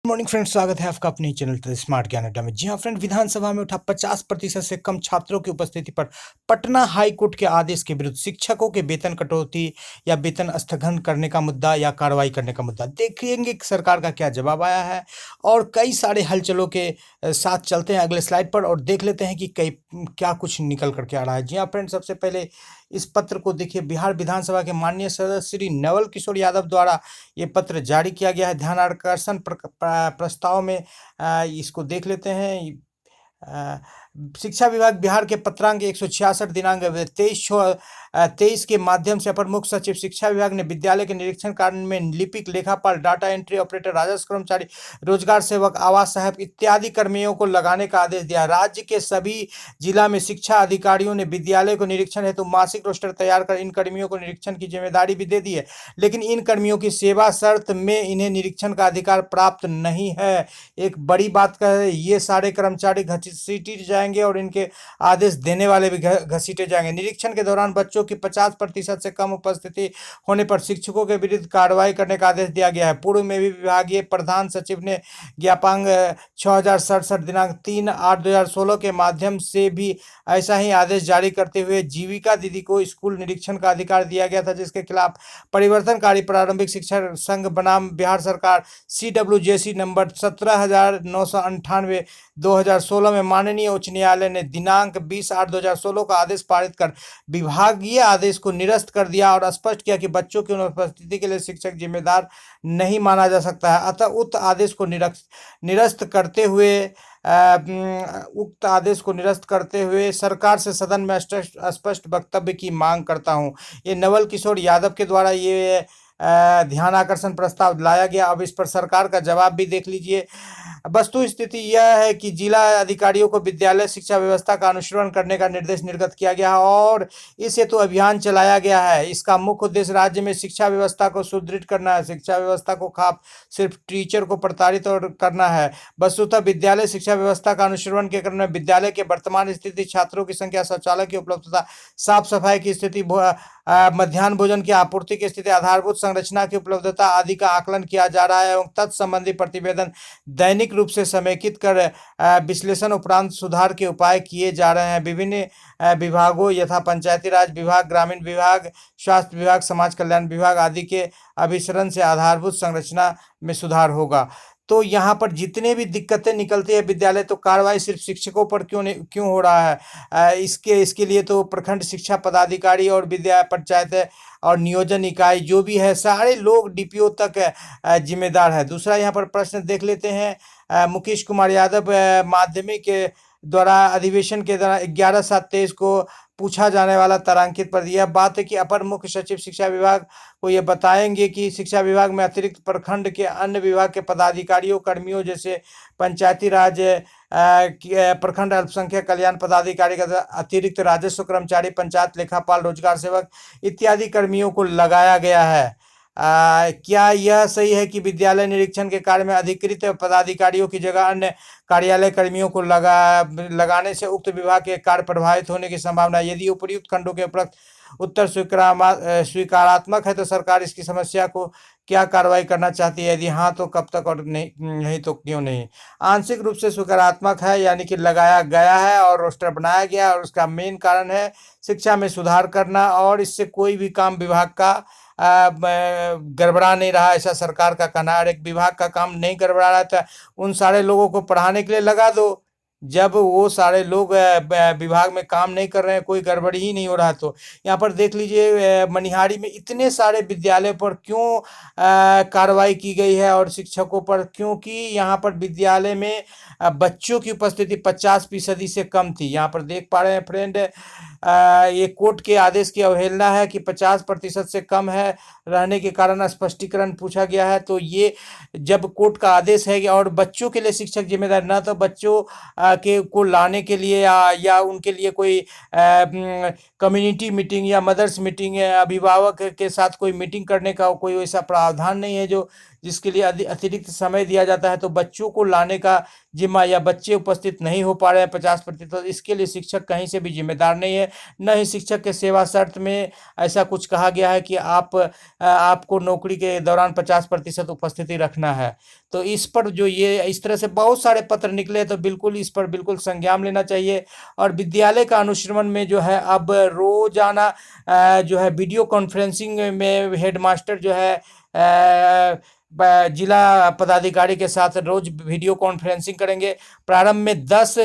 Morning friends, स्वागत है आपका अपने चैनल द स्मार्ट ज्ञान अड्डा में। जी हाँ फ्रेंड, विधानसभा में उठा 50% से कम छात्रों की उपस्थिति पर पटना हाई कोर्ट के आदेश के विरुद्ध शिक्षकों के वेतन कटौती या वेतन स्थगन करने का मुद्दा या कार्रवाई करने का मुद्दा। देखेंगे कि सरकार का क्या जवाब आया है और कई सारे हलचलों के साथ चलते हैं अगले स्लाइड पर और देख लेते हैं कि कई क्या कुछ निकल करके आ रहा है। जी हाँ फ्रेंड, सबसे पहले इस पत्र को देखिए। बिहार विधानसभा के माननीय सदस्य श्री नवल किशोर यादव द्वारा ये पत्र जारी किया गया है। ध्यान आकर्षण प्रस्ताव में इसको देख लेते हैं। अ, शिक्षा विभाग बिहार के पत्रांक 166 दिनांक 23/6/23 के माध्यम से अपर मुख्य सचिव शिक्षा विभाग ने विद्यालय के निरीक्षण कार्य में लिपिक, लेखापाल, डाटा एंट्री ऑपरेटर, राजस्व कर्मचारी, रोजगार सेवक, आवास सहायक इत्यादि कर्मियों को लगाने का आदेश दिया। राज्य के सभी जिला में शिक्षा अधिकारियों ने विद्यालय को निरीक्षण हेतु मासिक रोस्टर तैयार कर इन कर्मियों को निरीक्षण की जिम्मेदारी भी दे दी है, लेकिन इन कर्मियों की सेवा शर्त में इन्हें निरीक्षण का अधिकार प्राप्त नहीं है। एक बड़ी बात का है, ये सारे कर्मचारी घसीटे जाएंगे और इनके आदेश देने वाले भी घसीटे जाएंगे। निरीक्षण के दौरान बच्चों की 50% से कम उपस्थिति होने पर शिक्षकों के विरुद्ध कार्रवाई करने का आदेश दिया गया है। पूर्व में भी विभागीय प्रधान सचिव ने ज्ञापांक 6067 दिनांक 3/8/2016 के माध्यम से भी ऐसा ही आदेश जारी करते हुए जीविका दीदी को स्कूल निरीक्षण का अधिकार दिया गया था, जिसके खिलाफ परिवर्तनकारी प्रारंभिक शिक्षा संघ बनाम बिहार सरकार CWJC नंबर 17,998 2016 में माननीय उच्च न्यायालय ने दिनांक 20/8/2016 का आदेश पारित कर विभागीय आदेश को निरस्त कर दिया और स्पष्ट किया कि बच्चों की अनुपस्थिति के लिए शिक्षक जिम्मेदार नहीं माना जा सकता है। अतः उक्त आदेश को निरस्त करते हुए सरकार से सदन में स्पष्ट वक्तव्य की मांग करता हूं। ये नवल किशोर यादव के द्वारा ये ध्यान आकर्षण प्रस्ताव लाया गया। अब इस पर सरकार का जवाब भी देख लीजिए। वस्तु स्थिति यह है कि जिला अधिकारियों को विद्यालय शिक्षा व्यवस्था का अनुसरण करने का निर्देश निर्गत किया गया है और इस हेतु अभियान चलाया गया है। इसका मुख्य उद्देश्य राज्य में शिक्षा व्यवस्था को सुदृढ़ करना है। शिक्षा व्यवस्था को खाप सिर्फ टीचर को प्रताड़ित और करना है। वस्तुतः विद्यालय शिक्षा व्यवस्था का अनुसरण के क्रम में विद्यालय के वर्तमान स्थिति, छात्रों की संख्या, शौचालय की उपलब्धता, साफ सफाई की स्थिति, मध्याह्न भोजन की आपूर्ति की स्थिति, आधारभूत संरचना की उपलब्धता आदि का आकलन किया जा रहा है एवं तत्संबंधी प्रतिवेदन दैनिक रूप से समेकित कर विश्लेषण उपरांत सुधार के उपाय किए जा रहे हैं। विभिन्न विभागों यथा पंचायती राज विभाग, ग्रामीण विभाग, स्वास्थ्य विभाग, समाज कल्याण विभाग आदि के अभिसरण से आधारभूत संरचना में सुधार होगा। तो यहाँ पर जितने भी दिक्कतें निकलती है विद्यालय, तो कार्रवाई सिर्फ शिक्षकों पर क्यों हो रहा है? इसके लिए तो प्रखंड शिक्षा पदाधिकारी और विद्या पंचायत और नियोजन इकाई जो भी है, सारे लोग DPO तक जिम्मेदार है। दूसरा यहाँ पर प्रश्न देख लेते हैं। मुकेश कुमार यादव माध्यमिक द्वारा अधिवेशन के दौरान 11/7/23 को पूछा जाने वाला तारांकित पर यह बात है कि अपर मुख्य सचिव शिक्षा विभाग को ये बताएंगे कि शिक्षा विभाग में अतिरिक्त प्रखंड के अन्य विभाग के पदाधिकारियों कर्मियों जैसे पंचायती राज प्रखंड अल्पसंख्यक कल्याण पदाधिकारी का अतिरिक्त राजस्व कर्मचारी, पंचायत लेखापाल, रोजगार सेवक इत्यादि कर्मियों को लगाया गया है। क्या यह सही है कि विद्यालय निरीक्षण के कार्य में अधिकृत पदाधिकारियों की जगह अन्य कार्यालय कर्मियों को लगाने से उक्त विभाग के कार्य प्रभावित होने की संभावना है? यदि उपर्युक्त खंडों के उपरोक्त उत्तर स्वीकारात्मक है तो सरकार इसकी समस्या को क्या कार्रवाई करना चाहती है? यदि हाँ तो कब तक, और नहीं तो क्यों नहीं? आंशिक रूप से सकारात्मक है, यानी कि लगाया गया है और रोस्टर बनाया गया और उसका मेन कारण है शिक्षा में सुधार करना और इससे कोई भी काम विभाग का गड़बड़ा नहीं रहा, ऐसा सरकार का कहना है। एक विभाग का काम नहीं गड़बड़ा रहा था, उन सारे लोगों को पढ़ाने के लिए लगा दो। जब वो सारे लोग विभाग में काम नहीं कर रहे हैं, कोई गड़बड़ी ही नहीं हो रहा, तो यहाँ पर देख लीजिए मनिहारी में इतने सारे विद्यालय पर क्यों कार्रवाई की गई है और शिक्षकों पर, क्योंकि यहाँ पर विद्यालय में बच्चों की उपस्थिति 50% से कम थी। यहाँ पर देख पा रहे हैं फ्रेंड, ये कोर्ट के आदेश की अवहेलना है कि 50% से कम है रहने के कारण स्पष्टीकरण पूछा गया है। तो ये जब कोर्ट का आदेश है और बच्चों के लिए शिक्षक जिम्मेदार, ना तो बच्चों के को लाने के लिए या उनके लिए कोई कम्युनिटी मीटिंग या मदर्स मीटिंग या अभिभावक के साथ कोई मीटिंग करने का कोई वैसा प्रावधान नहीं है जो जिसके लिए अतिरिक्त समय दिया जाता है, तो बच्चों को लाने का जिम्मा या बच्चे उपस्थित नहीं हो पा रहे हैं 50%, तो इसके लिए शिक्षक कहीं से भी जिम्मेदार नहीं है। न ही शिक्षक के सेवा शर्त में ऐसा कुछ कहा गया है कि आपको नौकरी के दौरान 50% उपस्थिति रखना है। तो इस पर जो ये इस तरह से बहुत सारे पत्र निकले, तो बिल्कुल इस पर बिल्कुल संज्ञान लेना चाहिए। और विद्यालय का अनुश्रवण में जो है अब रोजाना जो है वीडियो कॉन्फ्रेंसिंग में हेडमास्टर जो है जिला पदाधिकारी के साथ रोज वीडियो कॉन्फ्रेंसिंग करेंगे। प्रारंभ में 10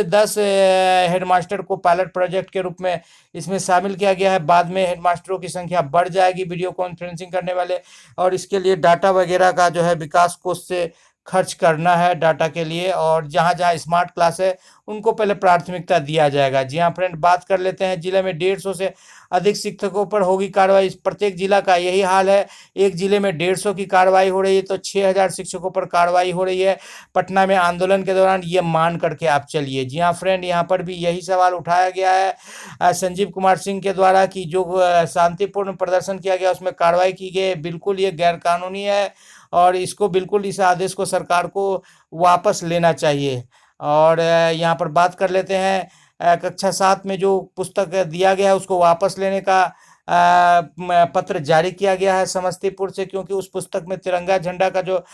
हेडमास्टर को पायलट प्रोजेक्ट के रूप में इसमें शामिल किया गया है। बाद में हेडमास्टरों की संख्या बढ़ जाएगी वीडियो कॉन्फ्रेंसिंग करने वाले, और इसके लिए डाटा वगैरह का जो है विकास कोष से खर्च करना है डाटा के लिए। और जहाँ जहाँ स्मार्ट क्लास है उनको पहले प्राथमिकता दिया जाएगा। जी हाँ फ्रेंड, बात कर लेते हैं। जिले में 150 से अधिक शिक्षकों पर होगी कार्रवाई। प्रत्येक जिला का यही हाल है। एक जिले में 150 की कार्रवाई हो रही है, तो 6000 शिक्षकों पर कार्रवाई हो रही है। पटना में आंदोलन के दौरान ये मान करके आप चलिए। जी हाँ फ्रेंड, यहाँ पर भी यही सवाल उठाया गया है संजीव कुमार सिंह के द्वारा कि जो शांतिपूर्ण प्रदर्शन किया गया उसमें कार्रवाई की गई, बिल्कुल ये गैर कानूनी है, और इसको बिल्कुल इस आदेश को सरकार को वापस लेना चाहिए। और यहाँ पर बात कर लेते हैं कक्षा 7 में जो पुस्तक दिया गया है उसको वापस लेने का पत्र जारी किया गया है समस्तीपुर से, क्योंकि उस पुस्तक में तिरंगा झंडा का जो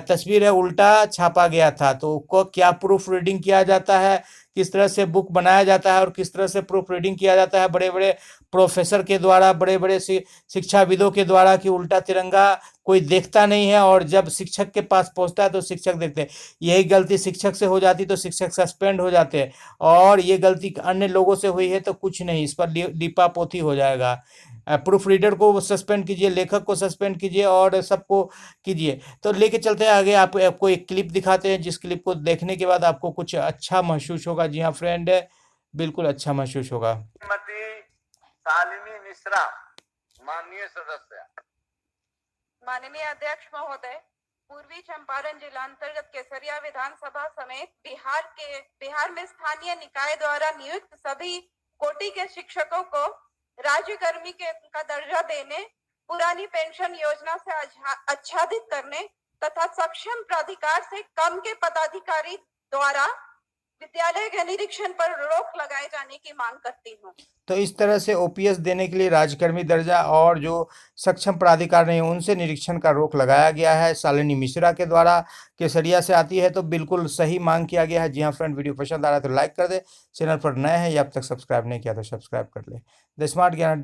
तस्वीर है उल्टा छापा गया था। तो को क्या प्रूफ रीडिंग किया जाता है, किस तरह से बुक बनाया जाता है और किस तरह से प्रूफ रीडिंग किया जाता है बड़े बड़े प्रोफेसर के द्वारा, बड़े बड़े शिक्षाविदों के द्वारा, कि उल्टा तिरंगा कोई देखता नहीं है, और जब शिक्षक के पास पहुंचता है तो शिक्षक देखते हैं। यही गलती शिक्षक से हो जाती तो शिक्षक सस्पेंड हो जाते हैं, और ये गलती अन्य लोगों से हुई है तो कुछ नहीं, इस पर लीपापोती हो जाएगा। प्रूफ रीडर को सस्पेंड कीजिए, लेखक को सस्पेंड कीजिए, और सबको कीजिए। तो लेके चलते हैं आगे। आपको एक क्लिप दिखाते हैं, जिस क्लिप को देखने के बाद आपको कुछ अच्छा महसूस होगा। जी हाँ फ्रेंड, बिल्कुल अच्छा महसूस होगा। श्रीमती शालिनी मिश्रा, माननीय सदस्य। माननीय अध्यक्ष महोदय, पूर्वी चंपारण जिला अंतर्गत केसरिया विधानसभा समेत बिहार में स्थानीय निकाय द्वारा नियुक्त सभी कोटि के शिक्षकों को राज्यकर्मी का दर्जा देने, पुरानी पेंशन योजना से आच्छादित करने तथा सक्षम प्राधिकार से कम के पदाधिकारी द्वारा विद्यालय के निरीक्षण पर रोक लगाए जाने की मांग करती हूँ। तो इस तरह से ओपीएस देने के लिए राज्यकर्मी दर्जा और जो सक्षम प्राधिकार नहीं उनसे निरीक्षण का रोक लगाया गया है। शालिनी मिश्रा के द्वारा केसरिया से आती है, तो बिल्कुल सही मांग किया गया है। जी हाँ फ्रेंड, वीडियो पसंद आ रहा है तो लाइक कर दे। चैनल पर नए हैं या अब तक सब्सक्राइब नहीं किया तो सब्सक्राइब कर ले। द स्मार्ट ज्ञान